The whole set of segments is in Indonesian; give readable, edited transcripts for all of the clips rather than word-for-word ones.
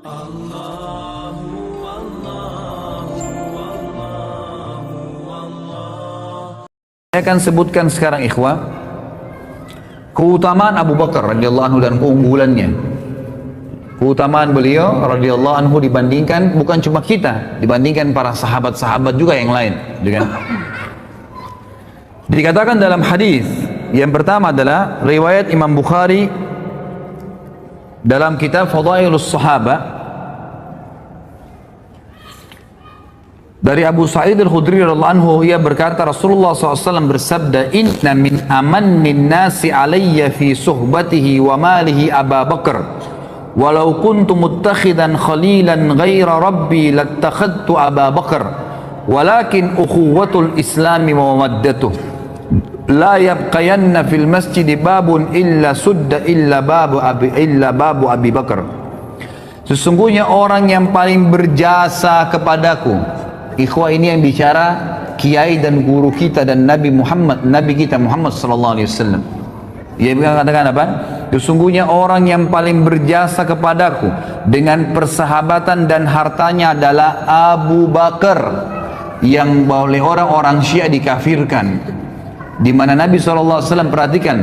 Saya akan sebutkan sekarang ikhwah keutamaan Abu Bakar radhiyallahu anhu dan keunggulannya. Keutamaan beliau radhiyallahu anhu dibandingkan bukan cuma kita, dibandingkan para sahabat-sahabat juga yang lain, gitu kan? Dikatakan dalam hadis yang pertama adalah riwayat Imam Bukhari dalam kitab Fadailus Sahabah dari Abu Sa'id Al-Khudri radhiyallahu anhu, ia berkata Rasulullah SAW bersabda, inna min amannin nasi alayya fi suhbatihi wa malihi Aba Bakar walau kuntu muttakhidan khalilan ghaira rabbi lattakhadtu Aba Bakar walakin ukhuwatul islami wa mawaddatuh la yabqayanna fil masjid babun illa sudda illa babu Abi Bakar. Sesungguhnya orang yang paling berjasa kepadaku, ikhwah ini yang bicara kiai dan guru kita dan Nabi kita Muhammad sallallahu alaihi wasallam. Ia mengatakan apa? Sesungguhnya orang yang paling berjasa kepadaku dengan persahabatan dan hartanya adalah Abu Bakar, yang oleh orang-orang Syiah dikafirkan. Di mana Nabi SAW, perhatikan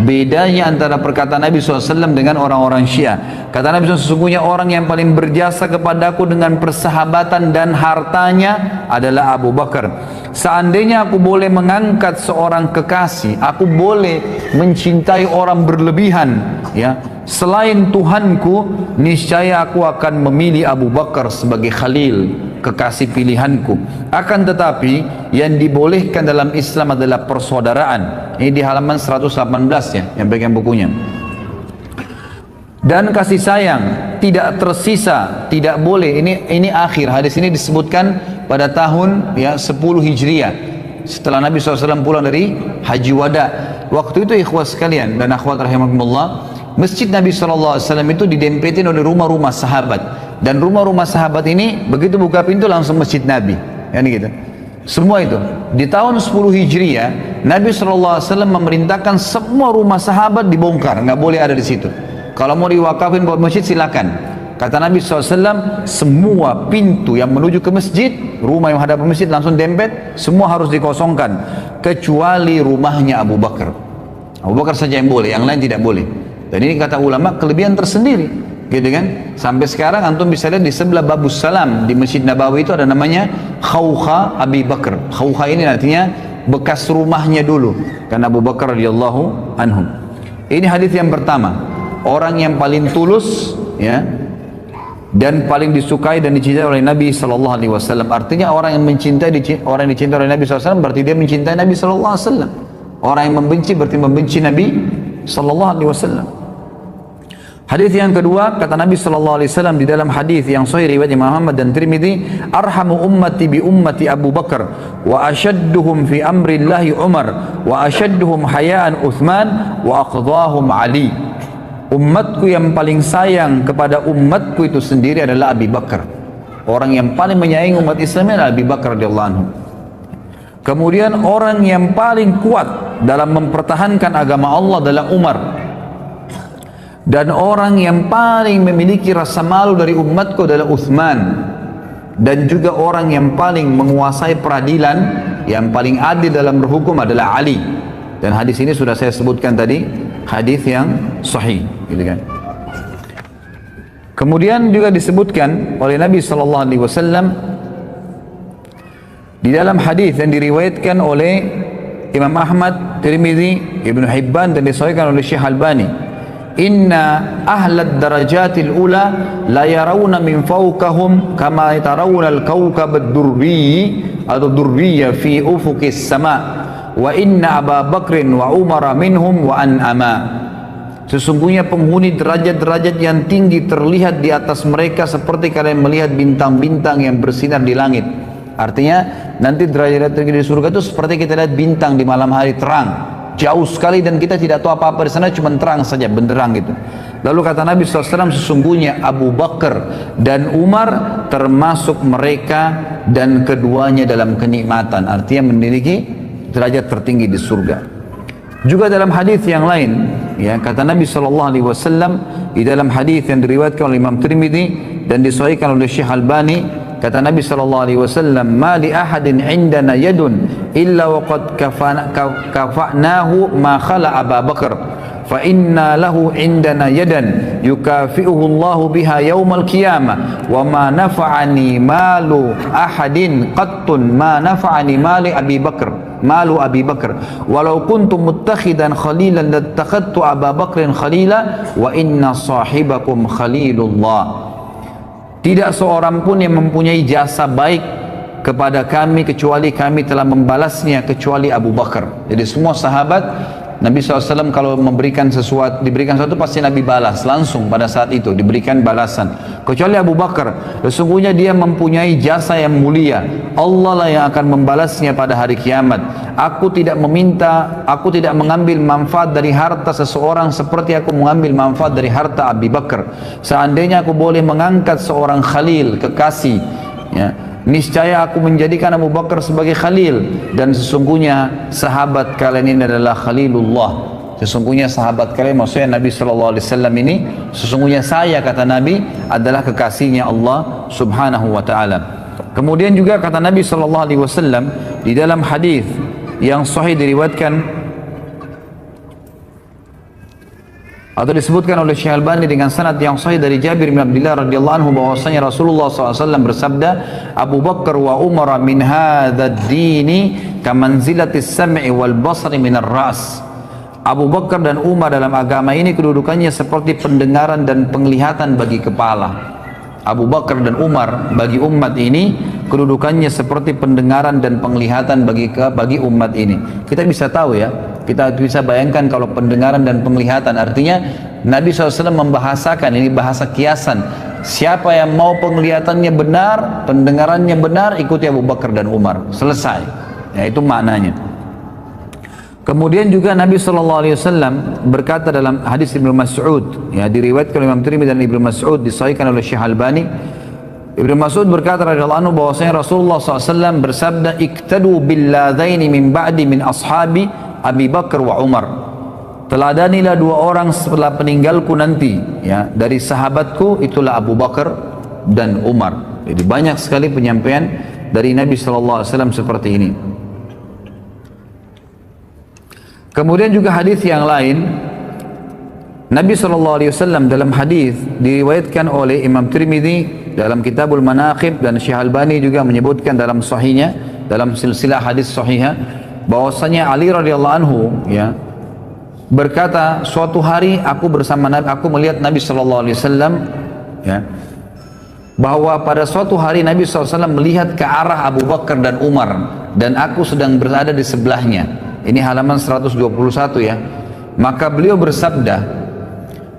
bedanya antara perkataan Nabi SAW dengan orang-orang Syiah. Kata Nabi SAW, sesungguhnya orang yang paling berjasa kepadaku dengan persahabatan dan hartanya adalah Abu Bakar. Seandainya aku boleh mengangkat seorang kekasih, aku boleh mencintai orang berlebihan, ya, selain Tuhanku, niscaya aku akan memilih Abu Bakar sebagai khalil, kekasih pilihanku. Akan tetapi yang dibolehkan dalam Islam adalah persaudaraan. Ini di halaman 118 ya, yang bagian bukunya. Dan kasih sayang tidak tersisa, tidak boleh. Ini akhir hadis ini disebutkan pada tahun ya 10 Hijriah setelah Nabi SAW pulang dari Haji Wada. Waktu itu ikhwah sekalian dan akhwat rahimakumullah, masjid Nabi SAW itu didempetin oleh rumah-rumah sahabat, dan rumah-rumah sahabat ini begitu buka pintu langsung masjid Nabi, ya gitu. Semua itu di tahun 10 Hijriah Nabi SAW memerintahkan semua rumah sahabat dibongkar, nggak boleh ada di situ. Kalau mau diwakafin buat masjid silakan. Kata Nabi SAW, semua pintu yang menuju ke masjid, rumah yang hadap ke masjid langsung dempet, semua harus dikosongkan kecuali rumahnya Abu Bakar. Abu Bakar saja yang boleh, yang lain tidak boleh. Dan ini kata ulama kelebihan tersendiri, gitu kan? Sampai sekarang antum bisa lihat di sebelah Babus Salam di Masjid Nabawi itu ada namanya Khawkha Abi Bakar. Khawkha ini artinya bekas rumahnya dulu, karena Abu Bakar radhiyallahu anhu. Ini hadis yang pertama, orang yang paling tulus, ya, dan paling disukai dan dicintai oleh Nabi sallallahu alaihi wasallam. Artinya orang yang orang yang dicintai oleh Nabi sallallahu alaihi wasallam berarti dia mencintai Nabi sallallahu alaihi wasallam. Orang yang membenci berarti membenci Nabi sallallahu alaihi wasallam. Hadis yang kedua, kata Nabi sallallahu alaihi wasallam di dalam hadis yang sahih riwayat Imam Ahmad dan Tirmidzi, arhamu ummati bi ummati Abu Bakar wa ashadduhum fi amri Allahi Umar wa ashadduhum hayaan Uthman wa aqdahum Ali. Umatku yang paling sayang kepada umatku itu sendiri adalah Abu Bakar. Orang yang paling menyayangi umat Islam adalah Abu Bakar radhiyallahu anhu. Kemudian orang yang paling kuat dalam mempertahankan agama Allah adalah Umar. Dan orang yang paling memiliki rasa malu dari umatku adalah Uthman. Dan juga orang yang paling menguasai peradilan, yang paling adil dalam berhukum adalah Ali. Dan hadis ini sudah saya sebutkan tadi, hadis yang sahih, gitu kan. Kemudian juga disebutkan oleh Nabi sallallahu alaihi wasallam di dalam hadis yang diriwayatkan oleh Imam Ahmad, Tirmidzi, Ibnu Hibban dan disahihkan oleh Syekh Albani, inna ahlad darajatil ula la yarawna min fawqahum kama tarawna al-kawkab ad-durri atau durriya fi ufuqis sama wa inna Aba Bakrin wa Umar minhum wa an'ama. Sesungguhnya penghuni derajat-derajat yang tinggi terlihat di atas mereka seperti kalian melihat bintang-bintang yang bersinar di langit. Artinya nanti derajat tinggi di surga itu seperti kita lihat bintang di malam hari terang, jauh sekali, dan kita tidak tahu apa-apa di sana, cuma terang saja, benderang gitu. Lalu kata Nabi SAW, sesungguhnya Abu Bakar dan Umar termasuk mereka dan keduanya dalam kenikmatan, artinya memiliki derajat tertinggi di surga. Juga dalam hadis yang lain, ya, kata Nabi SAW di dalam hadis yang diriwayatkan oleh Imam Tirmidzi, dan disahihkan oleh Syekh Albani, kata Nabi SAW, ma li ahadin indana yadun illa waqad kafa'nahu ma khala Abu Bakar fa inna lahu indana yadan yukafi'uhu Allahu biha yaumal qiyamah wa ma nafa'ani malu ahadin qattun ma nafa'ani mali Abi Bakar malu Abi Bakar walau kuntu muttakhidan khalilan lattakhadtu Abu Bakrin khalila wa inna sahibakum khalilullah. Tidak seorang pun yang mempunyai jasa baik kepada kami kecuali kami telah membalasnya kecuali Abu Bakar. Jadi semua sahabat Nabi SAW kalau diberikan sesuatu pasti Nabi balas langsung pada saat itu, diberikan balasan. Kecuali Abu Bakar, sesungguhnya dia mempunyai jasa yang mulia. Allah lah yang akan membalasnya pada hari kiamat. Aku tidak mengambil manfaat dari harta seseorang seperti aku mengambil manfaat dari harta Abu Bakar. Seandainya aku boleh mengangkat seorang khalil, kekasih, ya, niscaya aku menjadikan Abu Bakar sebagai khalil, dan sesungguhnya sahabat kalian ini adalah khalilullah. Sesungguhnya sahabat kalian, maksudnya Nabi SAW ini, sesungguhnya saya, kata Nabi, adalah kekasihnya Allah Subhanahu wa ta'ala. Kemudian juga kata Nabi SAW di dalam hadis yang sahih diriwayatkan atau disebutkan oleh Syekh Albani dengan sanad yang sahih dari Jabir bin Abdullah radhiyallahu anhu bahwasanya Rasulullah SAW bersabda, Abu Bakar wa Umar min hadzal dini kamanzilatis sam'i wal basri minar ras. Abu Bakar dan Umar dalam agama ini kedudukannya seperti pendengaran dan penglihatan bagi kepala. Abu Bakar dan Umar bagi umat ini kedudukannya seperti pendengaran dan penglihatan bagi umat ini. Kita bisa tahu ya, kita bisa bayangkan kalau pendengaran dan penglihatan, artinya Nabi SAW membahasakan, ini bahasa kiasan, siapa yang mau penglihatannya benar, pendengarannya benar, ikuti Abu Bakar dan Umar, selesai ya, itu maknanya. Kemudian juga Nabi SAW berkata dalam hadis Ibnu Mas'ud, ya, diriwayatkan oleh Imam Tirmidzi dan Ibnu Mas'ud, disahihkan oleh Syekh Albani. Ibnu Mas'ud berkata radhiyallahu anhu bahwasanya Rasulullah SAW bersabda, iktadu billadaini min ba'di min ashabi Abi Bakar wa Umar. Teladanilah dua orang setelah peninggalku nanti, ya, dari sahabatku, itulah Abu Bakar dan Umar. Jadi banyak sekali penyampaian dari Nabi SAW seperti ini. Kemudian juga hadis yang lain, Nabi SAW dalam hadis diriwayatkan oleh Imam Tirmidzi dalam Kitabul Manaqib, dan Syekh Albani juga menyebutkan dalam sahihnya, dalam silsilah hadis sahihah, bahwasanya Ali radhiyallahu anhu, ya, berkata, suatu hari aku bersama Nabi, aku melihat Nabi SAW, ya, bahwa pada suatu hari Nabi SAW melihat ke arah Abu Bakar dan Umar, dan aku sedang berada di sebelahnya. Ini halaman 121 ya. Maka beliau bersabda,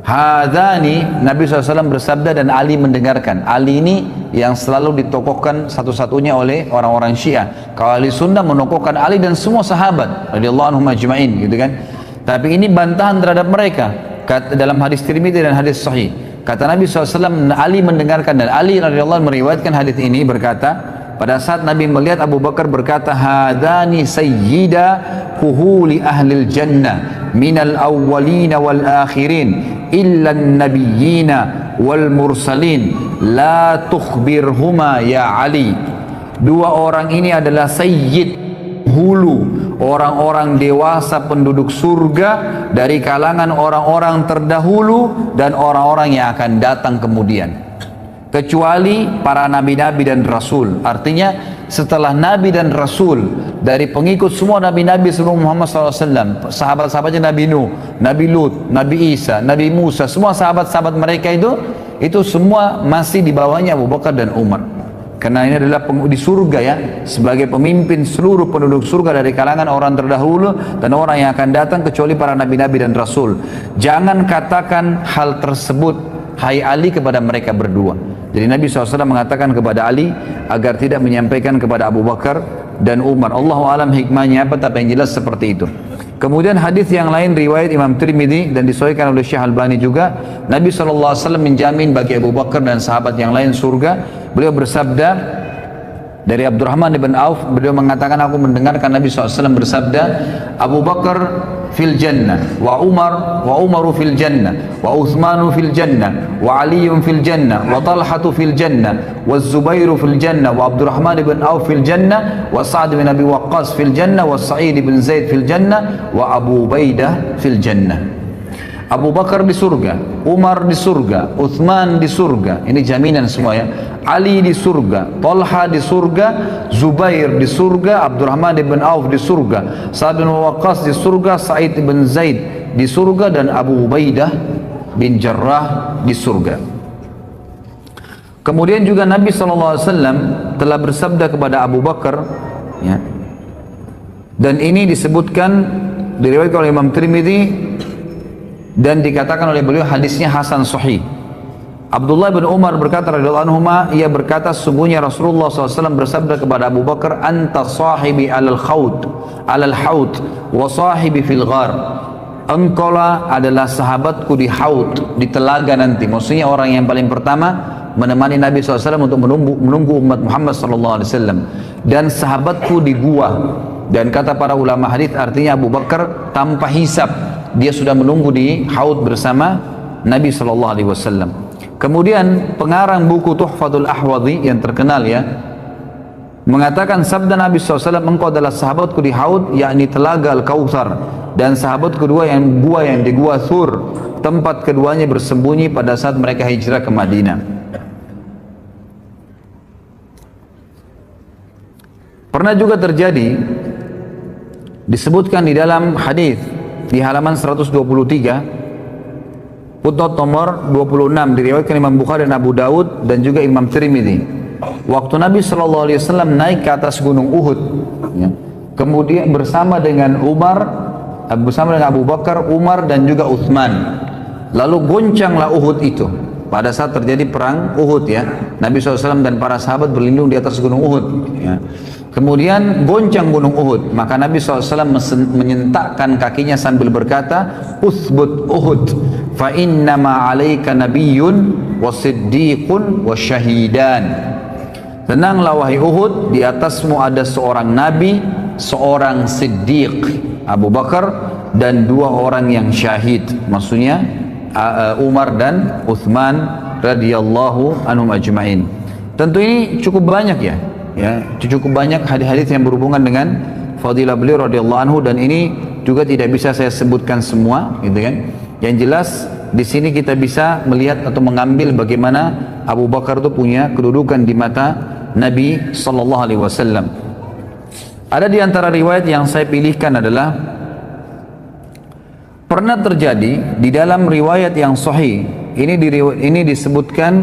hadani, Nabi SAW bersabda dan Ali mendengarkan. Ali ini yang selalu ditokohkan satu-satunya oleh orang-orang Syiah. Kalau ahli sunnah menokohkan Ali dan semua sahabat radhiyallahu anhum ajma'in, gitu kan. Tapi ini bantahan terhadap mereka. Dalam hadis Tirmidzi dan hadis sahih, kata Nabi SAW, Ali mendengarkan, dan Ali radhiyallahu anhu meriwayatkan hadis ini, berkata, pada saat Nabi melihat Abu Bakar berkata, hadani sayyida kuhuli ahlil jannah minal awwalina wal akhirin illa nabiyyina wal mursalin la tukhbirhuma ya Ali. Dua orang ini adalah sayyid, hulu, orang-orang dewasa penduduk surga dari kalangan orang-orang terdahulu dan orang-orang yang akan datang kemudian, kecuali para nabi-nabi dan rasul. Artinya setelah nabi dan rasul, dari pengikut semua nabi-nabi sebelum Muhammad SAW, sahabat-sahabatnya Nabi Nuh, Nabi Lut, Nabi Isa, Nabi Musa, semua sahabat-sahabat mereka itu semua masih di bawahnya Abu Bakar dan Umar. Karena ini adalah di surga, ya, sebagai pemimpin seluruh penduduk surga dari kalangan orang terdahulu dan orang yang akan datang, kecuali para nabi-nabi dan rasul. Jangan katakan hal tersebut, hai Ali, kepada mereka berdua. Jadi Nabi SAW mengatakan kepada Ali agar tidak menyampaikan kepada Abu Bakar dan Umar. Allahu alam hikmahnya apa, tapi yang jelas seperti itu. Kemudian hadis yang lain riwayat Imam Tirmidzi dan disahihkan oleh Syekh Albani juga, Nabi SAW menjamin bagi Abu Bakar dan sahabat yang lain surga. Beliau bersabda dari Abdurrahman bin Auf, beliau mengatakan, aku mendengarkan Nabi SAW bersabda, Abu Bakar fil jannah, wa Umaru fil jannah, wa Uthmanu fil jannah, wa Aliyun fil jannah, wa Talhatu fil jannah, wa Zubairu fil jannah, wa Abdurrahman bin Auf fil jannah, wa Sa'ad bin Abi Waqqas fil jannah, wa Sa'id bin Zaid fil jannah, wa Abu Ubaidah fil jannah. Abu Bakar di surga, Umar di surga, Uthman di surga, ini jaminan semua ya. Ali di surga, Talha di surga, Zubair di surga, Abdurrahman bin Auf di surga, Sa'ad bin Waqqas di surga, Sa'id bin Zaid di surga, dan Abu Ubaidah bin Jarrah di surga. Kemudian juga Nabi SAW telah bersabda kepada Abu Bakar, ya, dan ini disebutkan, diriwayatkan oleh Imam Tirmidzi, dan dikatakan oleh beliau hadisnya hasan sahih. Abdullah bin Umar berkata radhiyallahu anhuma, ia berkata sesungguhnya Rasulullah SAW bersabda kepada Abu Bakar, anta sahibi alal haud wa sahibi fil ghar. Engkaulah adalah sahabatku di haud, di telaga nanti. Maksudnya orang yang paling pertama menemani Nabi SAW untuk menunggu umat Muhammad SAW, dan sahabatku di gua. Dan kata para ulama hadis artinya Abu Bakar tanpa hisab, dia sudah menunggu di haud bersama Nabi SAW. Kemudian pengarang buku Tuhfatul Ahwadhi yang terkenal ya, mengatakan sabda Nabi SAW, engkau adalah sahabatku di haud, yakni telaga Al-Kautsar, dan sahabat kedua yang di gua Thur, tempat keduanya bersembunyi pada saat mereka hijrah ke Madinah. Pernah juga terjadi, disebutkan di dalam hadis di halaman 123 footnote nomor 26, diriwayatkan Imam Bukhari dan Abu Daud dan juga Imam Tirmidzi. Waktu Nabi SAW naik ke atas gunung Uhud, ya, kemudian bersama dengan Abu Bakar, Umar dan juga Uthman, lalu goncanglah Uhud itu pada saat terjadi perang Uhud ya. Nabi SAW dan para sahabat berlindung di atas gunung Uhud ya. Kemudian goncang gunung Uhud, maka Nabi SAW menyentakkan kakinya sambil berkata, uthbut Uhud, fa innama alaika nabiyyun wa siddiqun wa syahidan. Tenanglah wahai Uhud, di atasmu ada seorang nabi, seorang siddiq, Abu Bakar, dan dua orang yang syahid, maksudnya Umar dan Uthman radhiyallahu anhum ajma'in. Tentu ini cukup banyak ya. Ya, cukup banyak hadis-hadis yang berhubungan dengan fadilah beliau radhiyallahu anhu, dan ini juga tidak bisa saya sebutkan semua, gitu kan. Yang jelas di sini kita bisa melihat atau mengambil bagaimana Abu Bakar itu punya kedudukan di mata Nabi sallallahu alaihi wasallam. Ada di antara riwayat yang saya pilihkan adalah pernah terjadi di dalam riwayat yang sahih. Ini disebutkan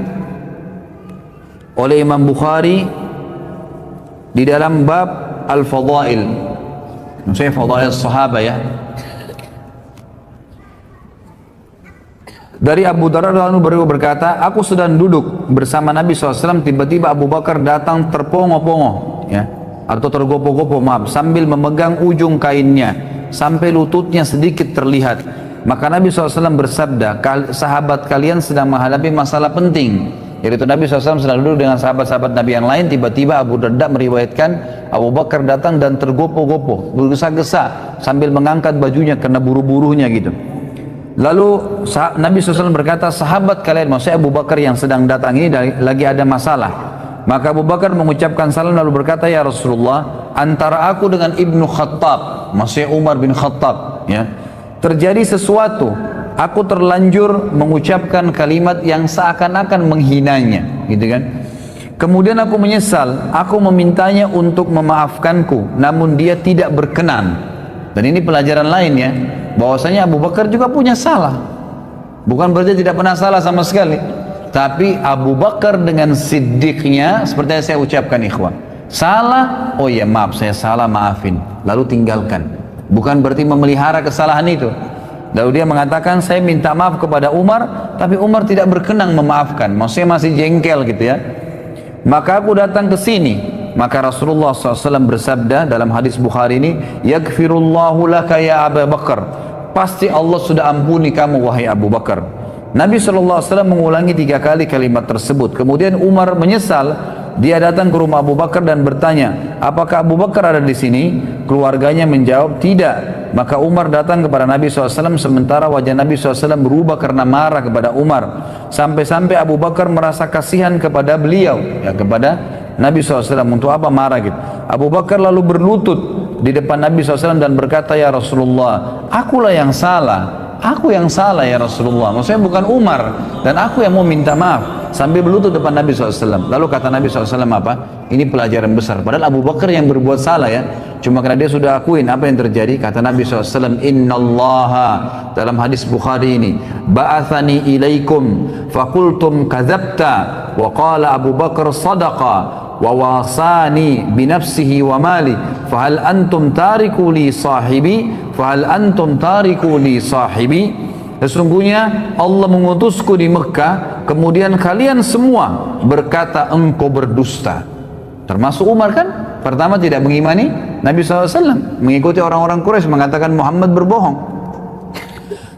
oleh Imam Bukhari di dalam bab Al-Fadail, maksudnya Fadail Sahabat ya. Dari Abu Darda radhiyallahu berkata, aku sedang duduk bersama Nabi SAW, tiba-tiba Abu Bakar datang terpongo-pongo ya, atau tergopoh-gopoh maaf, sambil memegang ujung kainnya sampai lututnya sedikit terlihat. Maka Nabi SAW bersabda, sahabat kalian sedang menghadapi masalah penting. Yaitu Nabi SAW sedang duduk dengan sahabat-sahabat Nabi yang lain, tiba-tiba Abu Darda meriwayatkan Abu Bakar datang dan tergopoh-gopoh, bergesa-gesa sambil mengangkat bajunya karena buru-burunya gitu. Lalu Nabi SAW berkata, sahabat kalian, maksudnya Abu Bakar yang sedang datang ini lagi ada masalah. Maka Abu Bakar mengucapkan salam lalu berkata, ya Rasulullah, antara aku dengan Ibnu Khattab, maksudnya Umar bin Khattab ya, terjadi sesuatu. Aku terlanjur mengucapkan kalimat yang seakan-akan menghinanya, gitu kan. Kemudian aku menyesal, aku memintanya untuk memaafkanku, namun dia tidak berkenan. Dan ini pelajaran lain ya, bahwasanya Abu Bakar juga punya salah. Bukan berarti tidak pernah salah sama sekali. Tapi Abu Bakar dengan siddiqnya, seperti yang saya ucapkan ikhwan, salah, oh ya maaf saya salah, maafin, lalu tinggalkan. Bukan berarti memelihara kesalahan itu. Lalu dia mengatakan, saya minta maaf kepada Umar, tapi Umar tidak berkenan memaafkan, maksudnya masih jengkel gitu ya. Maka aku datang ke sini, maka Rasulullah SAW bersabda dalam hadis Bukhari ini, yaghfirullahu laka ya Abu Bakar, pasti Allah sudah ampuni kamu wahai Abu Bakar. Nabi SAW mengulangi 3 kali kalimat tersebut. Kemudian Umar menyesal, dia datang ke rumah Abu Bakar dan bertanya, apakah Abu Bakar ada di sini? Keluarganya menjawab, tidak. Maka Umar datang kepada Nabi SAW, sementara wajah Nabi SAW berubah karena marah kepada Umar. Sampai-sampai Abu Bakar merasa kasihan kepada beliau, ya, kepada Nabi SAW. Untuk apa marah gitu? Abu Bakar lalu berlutut di depan Nabi SAW dan berkata, ya Rasulullah, akulah yang salah. Aku yang salah ya Rasulullah. Maksudnya bukan Umar. Dan aku yang mau minta maaf. Sambil berlutut depan Nabi SAW. Lalu kata Nabi SAW apa? Ini pelajaran besar. Padahal Abu Bakar yang berbuat salah ya. Cuma karena dia sudah akuin apa yang terjadi. Kata Nabi SAW, Innallaha, dalam hadis Bukhari ini, ba'athani ilaikum fakultum kadzabta wa qala Abu Bakar sadaqa wa wasani binafsihi wa mali fahal antum tariku li sahibi fahal antum tariku li sahibi. Sesungguhnya Allah mengutusku di Mekah, kemudian kalian semua berkata engkau berdusta. Termasuk Umar kan? Pertama tidak mengimani Nabi SAW, mengikuti orang-orang Quraisy mengatakan Muhammad berbohong.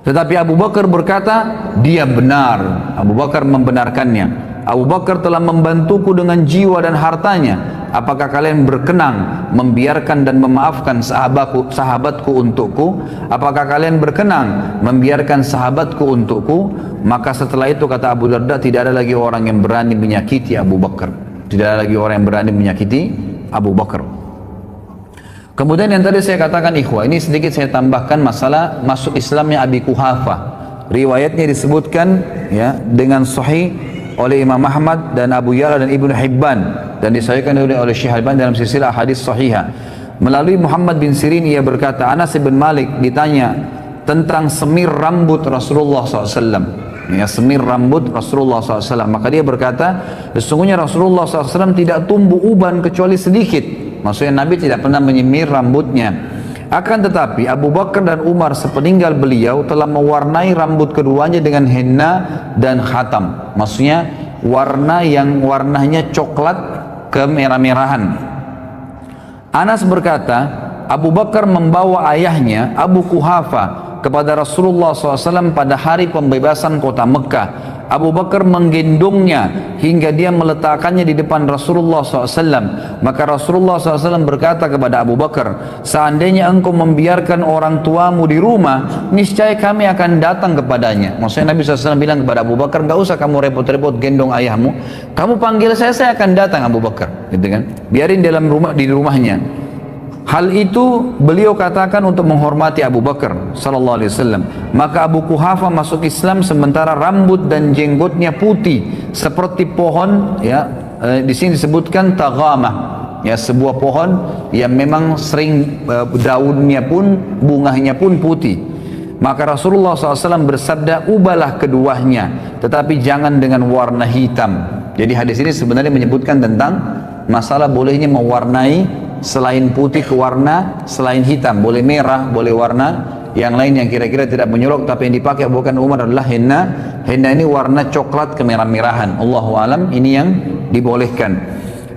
Tetapi Abu Bakar berkata, dia benar. Abu Bakar membenarkannya. Abu Bakar telah membantuku dengan jiwa dan hartanya. Apakah kalian berkenan membiarkan dan memaafkan sahabatku untukku? Apakah kalian berkenan membiarkan sahabatku untukku? Maka setelah itu kata Abu Darda, tidak ada lagi orang yang berani menyakiti Abu Bakar. Tidak ada lagi orang yang berani menyakiti Abu Bakar. Kemudian yang tadi saya katakan ikhwah, ini sedikit saya tambahkan masalah masuk Islamnya Abi Quhafa. Riwayatnya disebutkan ya dengan sahih oleh Imam Ahmad dan Abu Ya'la dan Ibnu Hibban, dan disahihkan oleh Syekh Albani dalam silsilah hadis sahihah. Melalui Muhammad bin Sirin ia berkata, Anas bin Malik ditanya tentang semir rambut Rasulullah SAW. Ya, semir rambut Rasulullah SAW. Maka dia berkata, sesungguhnya Rasulullah SAW tidak tumbuh uban kecuali sedikit. Maksudnya Nabi tidak pernah menyemir rambutnya. Akan tetapi Abu Bakar dan Umar sepeninggal beliau telah mewarnai rambut keduanya dengan henna dan khatam. Maksudnya warna yang warnanya coklat kemerah-merahan. Anas berkata, Abu Bakar membawa ayahnya Abu Quhafa kepada Rasulullah SAW pada hari pembebasan kota Mekah. Abu Bakar menggendongnya hingga dia meletakkannya di depan Rasulullah SAW. Maka Rasulullah SAW berkata kepada Abu Bakar, seandainya engkau membiarkan orang tuamu di rumah, niscaya kami akan datang kepadanya. Maksudnya Nabi SAW bilang kepada Abu Bakar, gak usah kamu repot-repot gendong ayahmu, kamu panggil saya akan datang Abu Bakar, gitu kan? Biarin dalam rumah, di rumahnya. Hal itu beliau katakan untuk menghormati Abu Bakar sallallahu alaihi wasallam. Maka Abu Quhafa masuk Islam sementara rambut dan jenggotnya putih seperti pohon, ya, di sini disebutkan taghamah, ya, sebuah pohon yang memang sering daunnya pun bunganya pun putih. Maka Rasulullah SAW bersabda, ubahlah keduanya, tetapi jangan dengan warna hitam. Jadi hadis ini sebenarnya menyebutkan tentang masalah bolehnya mewarnai selain putih ke warna selain hitam, boleh merah, boleh warna yang lain yang kira-kira tidak menyolok, tapi yang dipakai bukan Umar adalah henna. Henna ini warna coklat kemerah-merahan. Allahu alam, ini yang dibolehkan.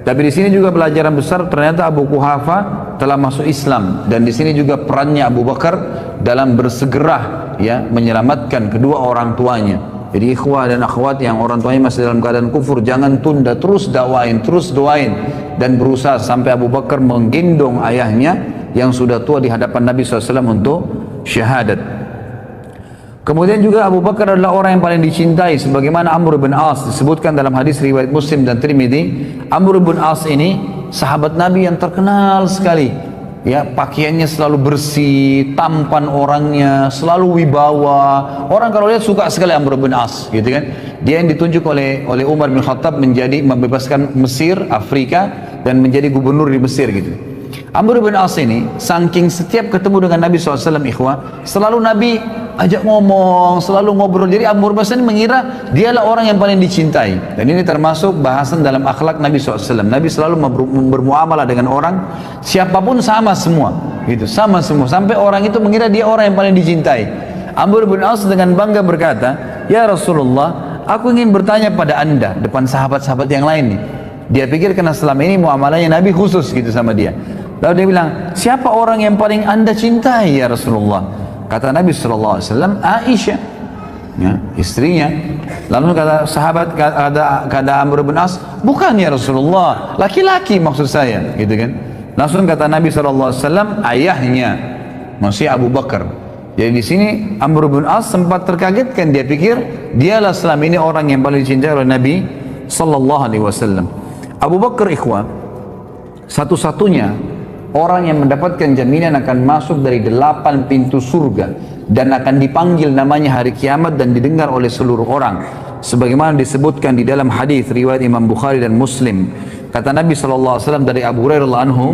Tapi di sini juga pelajaran besar, ternyata Abu Quhafa telah masuk Islam, dan di sini juga perannya Abu Bakar dalam bersegera ya menyelamatkan kedua orang tuanya. Jadi ikhwah dan akhwat yang orang tuanya masih dalam keadaan kufur, jangan tunda, terus dakwain, terus doain, dan berusaha sampai Abu Bakar menggendong ayahnya yang sudah tua di hadapan Nabi SAW untuk syahadat. Kemudian juga Abu Bakar adalah orang yang paling dicintai, sebagaimana Amr bin As disebutkan dalam hadis riwayat Muslim dan Tirmidzi. Amr bin As ini sahabat Nabi yang terkenal sekali. Ya, pakaiannya selalu bersih, tampan orangnya, selalu wibawa. Orang kalau lihat suka sekali Amr bin As, gitu kan? Dia yang ditunjuk oleh Umar bin Khattab menjadi membebaskan Mesir, Afrika, dan menjadi gubernur di Mesir, gitu. Amr bin As ini, saking setiap ketemu dengan Nabi SAW, ikhwah, selalu Nabi ajak ngomong, selalu ngobrol. Jadi Amr bin As ini mengira dialah orang yang paling dicintai. Dan ini termasuk bahasan dalam akhlak Nabi SAW. Nabi selalu bermuamalah dengan orang, siapapun sama semua, gitu, sama semua. Sampai orang itu mengira dia orang yang paling dicintai. Amr bin As dengan bangga berkata, ya Rasulullah, aku ingin bertanya pada anda depan sahabat-sahabat yang lain nih. Dia pikir karena selama ini muamalahnya Nabi khusus gitu sama dia. Lalu dia bilang, siapa orang yang paling anda cintai ya Rasulullah? Kata Nabi SAW, Aisyah, ya, istrinya. Lalu kata sahabat, kata Amr bin As, bukan ya Rasulullah, laki-laki maksud saya, gitu kan. Langsung kata Nabi SAW, ayahnya. maksudnya Abu Bakar. Jadi di sini Amr bin As sempat terkagetkan, dia pikir dialah selama ini orang yang paling dicintai oleh Nabi sallallahu alaihi wasallam. Abu Bakar ikhwah satu-satunya orang yang mendapatkan jaminan akan masuk dari 8 pintu surga dan akan dipanggil namanya hari kiamat dan didengar oleh seluruh orang. Sebagaimana disebutkan di dalam hadis riwayat Imam Bukhari dan Muslim. Kata Nabi sallallahu alaihi wasallam dari Abu Hurairah radhiyallahu anhu,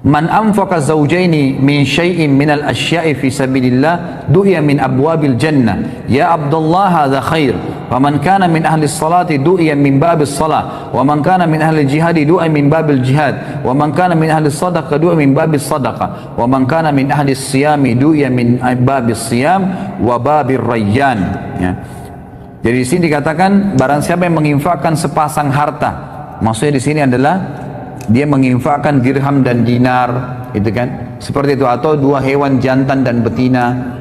"Man anfaqa zawjaini min syai'in min al-asya'i fi sabilillah du'iya min abwabil jannah. Ya Abdullah hadza khair. Wa man kana min ahli as-salati du'iya min babis salah. Wa man kana min ahli al-jihad du'iya min babil jihad. Wa man kana min ahli as-sadaqah du'iya min babis sadaqah. Wa man kana min ahli as-siyami du'iya min babis siyam wa babir rayyan." Ya. Jadi di sini dikatakan barang siapa yang menginfakkan sepasang harta, maksudnya di sini adalah dia menginfakkan dirham dan dinar, itu kan, seperti itu, atau 2 hewan jantan dan betina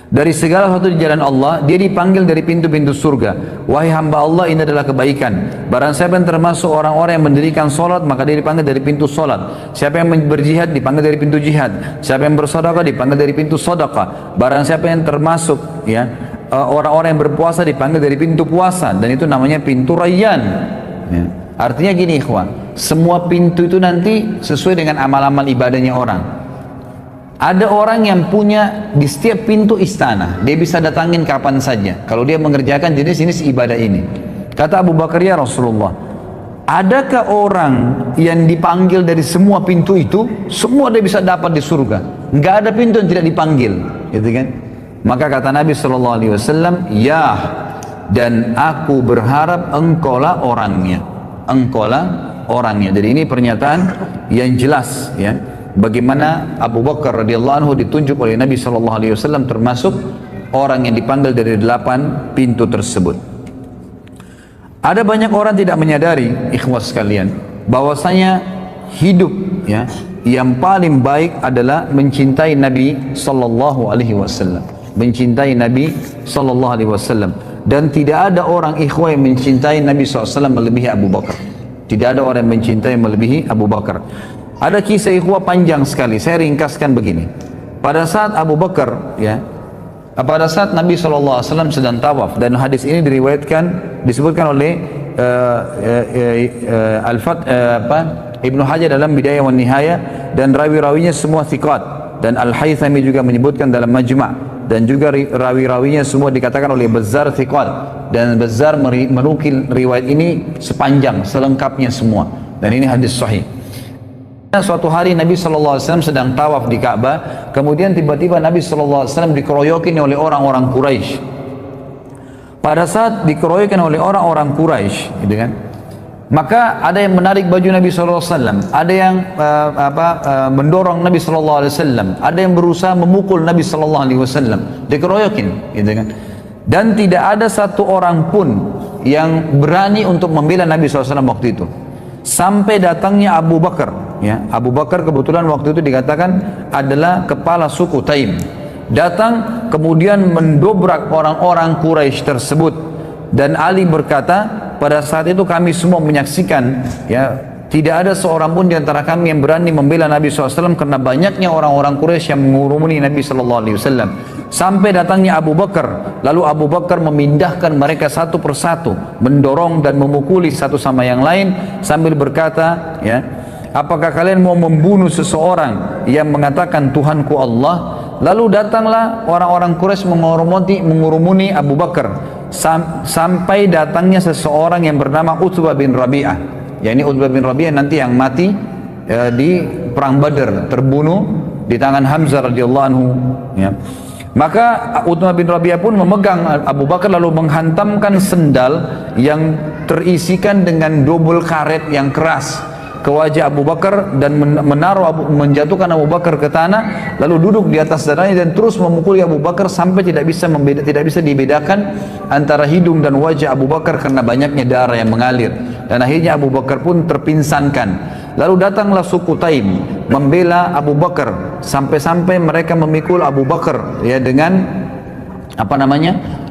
dari segala sesuatu di jalan Allah, dia dipanggil dari pintu-pintu surga. Wahai hamba Allah, ini adalah kebaikan. Barang siapa yang termasuk orang-orang yang mendirikan solat, maka dia dipanggil dari pintu solat. Siapa yang berjihad, dipanggil dari pintu jihad. Siapa yang bersedekah, dipanggil dari pintu sedekah. Barang siapa yang termasuk orang-orang yang berpuasa, dipanggil dari pintu puasa, dan itu namanya pintu rayyan. Ya. Artinya gini ikhwan, semua pintu itu nanti sesuai dengan amal-amal ibadahnya orang. Ada orang yang punya di setiap pintu istana, dia bisa datangin kapan saja kalau dia mengerjakan jenis-jenis ibadah ini. Kata Abu Bakar, ya Rasulullah, adakah orang yang dipanggil dari semua pintu itu, semua dia bisa dapat di surga? Nggak ada pintu yang tidak dipanggil, gitu kan? Maka kata Nabi SAW, ya, dan aku berharap engkaulah orangnya. Engkaulah orangnya. Jadi ini pernyataan yang jelas, ya, bagaimana Abu Bakar radhiyallahu anhu ditunjuk oleh Nabi SAW termasuk orang yang dipanggil dari 8 pintu tersebut. Ada banyak orang tidak menyadari, ikhwas sekalian, bahwasanya hidup, ya, yang paling baik adalah mencintai Nabi SAW, mencintai Nabi SAW. Dan tidak ada orang ikhwah yang mencintai Nabi SAW melebihi Abu Bakar. Tidak ada orang yang mencintai melebihi Abu Bakar. Ada kisah ikhwah panjang sekali, saya ringkaskan begini. Pada saat Abu Bakar, ya, pada saat Nabi SAW sedang tawaf, dan hadis ini disebutkan oleh Ibnu Hajar dalam Bidayah wa Nihayah, dan rawi-rawinya semua thiqat, dan Al-Haythami juga menyebutkan dalam Majma', dan juga rawi-rawinya semua dikatakan oleh Bazzar thiqat, dan Bazzar menukil riwayat ini sepanjang, selengkapnya semua, dan ini hadis sahih. Suatu hari Nabi SAW sedang tawaf di Ka'bah, kemudian tiba-tiba Nabi SAW dikeroyokin oleh orang-orang Quraisy. Pada saat dikeroyokin oleh orang-orang Quraisy, gitu kan, maka ada yang menarik baju Nabi SAW, ada yang mendorong Nabi SAW, ada yang berusaha memukul Nabi SAW, dikeroyokin, gitu kan. Dan tidak ada satu orang pun yang berani untuk membela Nabi SAW waktu itu. Sampai datangnya Abu Bakar, ya, Abu Bakar kebetulan waktu itu dikatakan adalah kepala suku Taim. Datang kemudian mendobrak orang-orang Quraisy tersebut, dan Ali berkata, pada saat itu kami semua menyaksikan, ya, tidak ada seorang pun di antara kami yang berani membela Nabi SAW karena banyaknya orang-orang Quraisy yang mengurumuni Nabi SAW. Sampai datangnya Abu Bakar, lalu Abu Bakar memindahkan mereka satu persatu, mendorong dan memukuli satu sama yang lain sambil berkata, ya, apakah kalian mau membunuh seseorang yang mengatakan Tuhanku Allah? Lalu datanglah orang-orang Quraisy mengurumuni Abu Bakar sampai datangnya seseorang yang bernama Utbah bin Rabi'ah. Ya, ini Utbah bin Rabi'ah nanti yang mati di perang Badar, terbunuh di tangan Hamzah radhiyallahu anhu, ya. Maka Utbah bin Rabi'ah pun memegang Abu Bakar lalu menghantamkan sendal yang terisikan dengan dobel karet yang keras ke wajah Abu Bakar dan menjatuhkan Abu Bakar ke tanah, lalu duduk di atas dadanya dan terus memukuli Abu Bakar sampai tidak bisa dibedakan antara hidung dan wajah Abu Bakar karena banyaknya darah yang mengalir, dan akhirnya Abu Bakar pun terpingsankan. Lalu datanglah suku Taim membela Abu Bakar sampai-sampai mereka memikul Abu Bakar, ya, dengan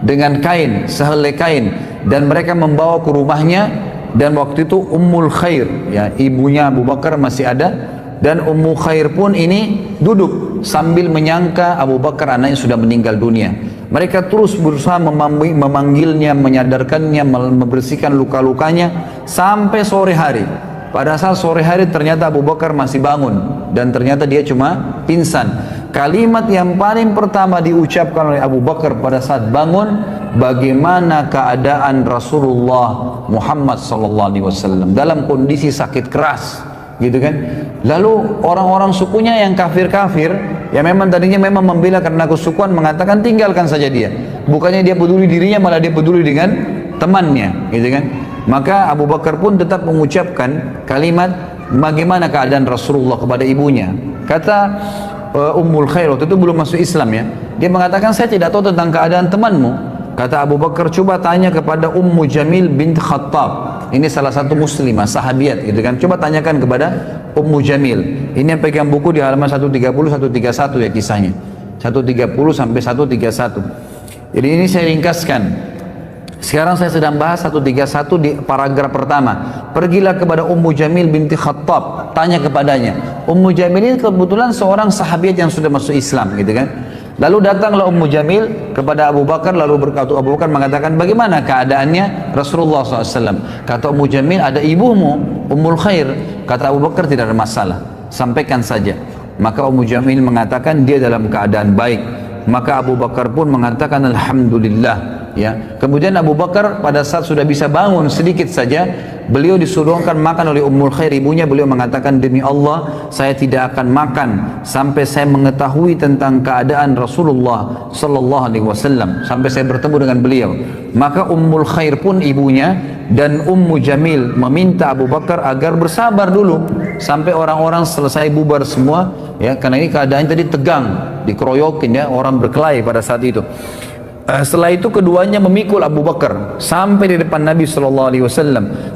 dengan kain, sehelai kain, dan mereka membawa ke rumahnya. Dan waktu itu Ummul Khair, ya, ibunya Abu Bakar masih ada, Dan Ummu Khair pun ini duduk sambil menyangka Abu Bakar anaknya sudah meninggal dunia. Mereka terus berusaha memanggilnya, menyadarkannya, membersihkan luka-lukanya sampai sore hari. Pada saat sore hari ternyata Abu Bakar masih bangun dan ternyata dia cuma pingsan. Kalimat yang paling pertama diucapkan oleh Abu Bakar pada saat bangun, bagaimana keadaan Rasulullah Muhammad SAW dalam kondisi sakit keras, gitu kan? Lalu orang-orang sukunya yang kafir-kafir, yang memang tadinya memang membela karena kesukuan, mengatakan tinggalkan saja dia. Bukannya dia peduli dirinya, malah dia peduli dengan temannya, gitu kan? Maka Abu Bakar pun tetap mengucapkan kalimat bagaimana keadaan Rasulullah kepada ibunya. Kata Ummul Khair, waktu itu belum masuk Islam ya, dia mengatakan saya tidak tahu tentang keadaan temanmu. Kata Abu Bakar, coba tanya kepada Ummu Jamil bint Khattab, ini salah satu muslimah, sahabiat gitu kan, coba tanyakan kepada Ummu Jamil. Ini yang pegang buku di halaman 130 131 ya kisahnya, 130 sampai 131. Jadi ini saya ringkaskan. Sekarang saya sedang bahas 131 di paragraf pertama. Pergilah kepada Ummu Jamil binti Khattab, tanya kepadanya. Ummu Jamil ini kebetulan seorang sahabiat yang sudah masuk Islam, gitu kan. Lalu datanglah Ummu Jamil kepada Abu Bakar, lalu berkata, Abu Bakar mengatakan, bagaimana keadaannya Rasulullah SAW? Kata Ummu Jamil, ada ibumu, Ummul Khair. Kata Abu Bakar, tidak ada masalah, sampaikan saja. Maka Ummu Jamil mengatakan dia dalam keadaan baik. Maka Abu Bakar pun mengatakan Alhamdulillah. Ya. Kemudian Abu Bakar pada saat sudah bisa bangun sedikit saja, beliau disuruhkan makan oleh Ummul Khair, ibunya. Beliau mengatakan, demi Allah saya tidak akan makan sampai saya mengetahui tentang keadaan Rasulullah sallallahu alaihi wasallam, sampai saya bertemu dengan beliau. Maka Ummul Khair pun ibunya dan Ummu Jamil meminta Abu Bakar agar bersabar dulu sampai orang-orang selesai bubar semua, ya, karena ini keadaannya tadi tegang, dikeroyokin ya, orang berkelahi pada saat itu. Setelah itu keduanya memikul Abu Bakar sampai di depan Nabi SAW,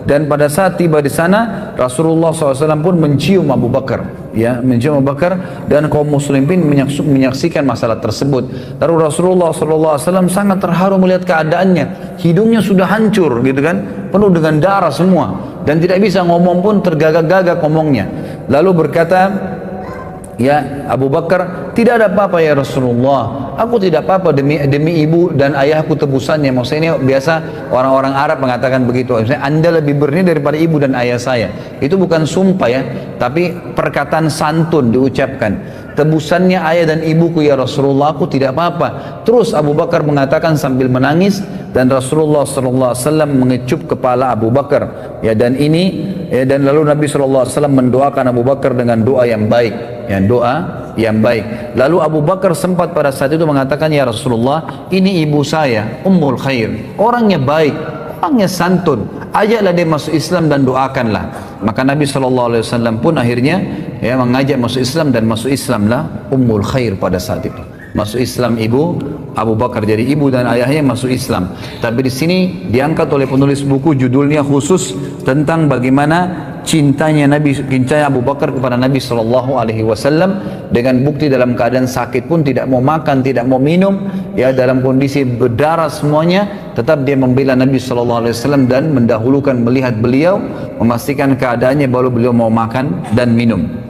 dan pada saat tiba di sana Rasulullah SAW pun mencium Abu Bakar, ya, mencium Abu Bakar, dan kaum muslimin menyaksikan masalah tersebut. Lalu Rasulullah SAW sangat terharu melihat keadaannya, hidungnya sudah hancur, gitu kan, penuh dengan darah semua, dan tidak bisa ngomong pun, tergagak-gagak ngomongnya. Lalu berkata, ya Abu Bakar, tidak ada apa-apa ya Rasulullah, aku tidak apa-apa, demi ibu dan ayahku tebusannya. Maksudnya ini biasa orang-orang Arab mengatakan begitu, misalnya Anda lebih berni daripada ibu dan ayah saya. Itu bukan sumpah ya, tapi perkataan santun diucapkan. Tebusannya ayah dan ibuku ya Rasulullah, aku tidak apa-apa. Terus Abu Bakar mengatakan sambil menangis, dan Rasulullah SAW mengecup kepala Abu Bakar, ya, dan ini ya, dan lalu Nabi SAW mendoakan Abu Bakar dengan doa yang baik, ya, doa yang baik. Lalu Abu Bakar sempat pada saat itu mengatakan, ya Rasulullah, ini ibu saya Ummul Khair, orangnya baik, orangnya santun, ajaklah dia masuk Islam dan doakanlah. Maka Nabi SAW pun akhirnya ya mengajak masuk Islam, dan masuk Islamlah Ummul Khair pada saat itu. Masuk Islam ibu Abu Bakar, jadi ibu dan ayahnya masuk Islam. Tapi di sini diangkat oleh penulis buku, judulnya khusus tentang bagaimana cintanya Abu Bakar kepada Nabi SAW, dengan bukti dalam keadaan sakit pun tidak mau makan, tidak mau minum, ya, dalam kondisi berdarah semuanya, tetap dia membela Nabi SAW dan mendahulukan melihat beliau, memastikan keadaannya baru beliau mau makan dan minum.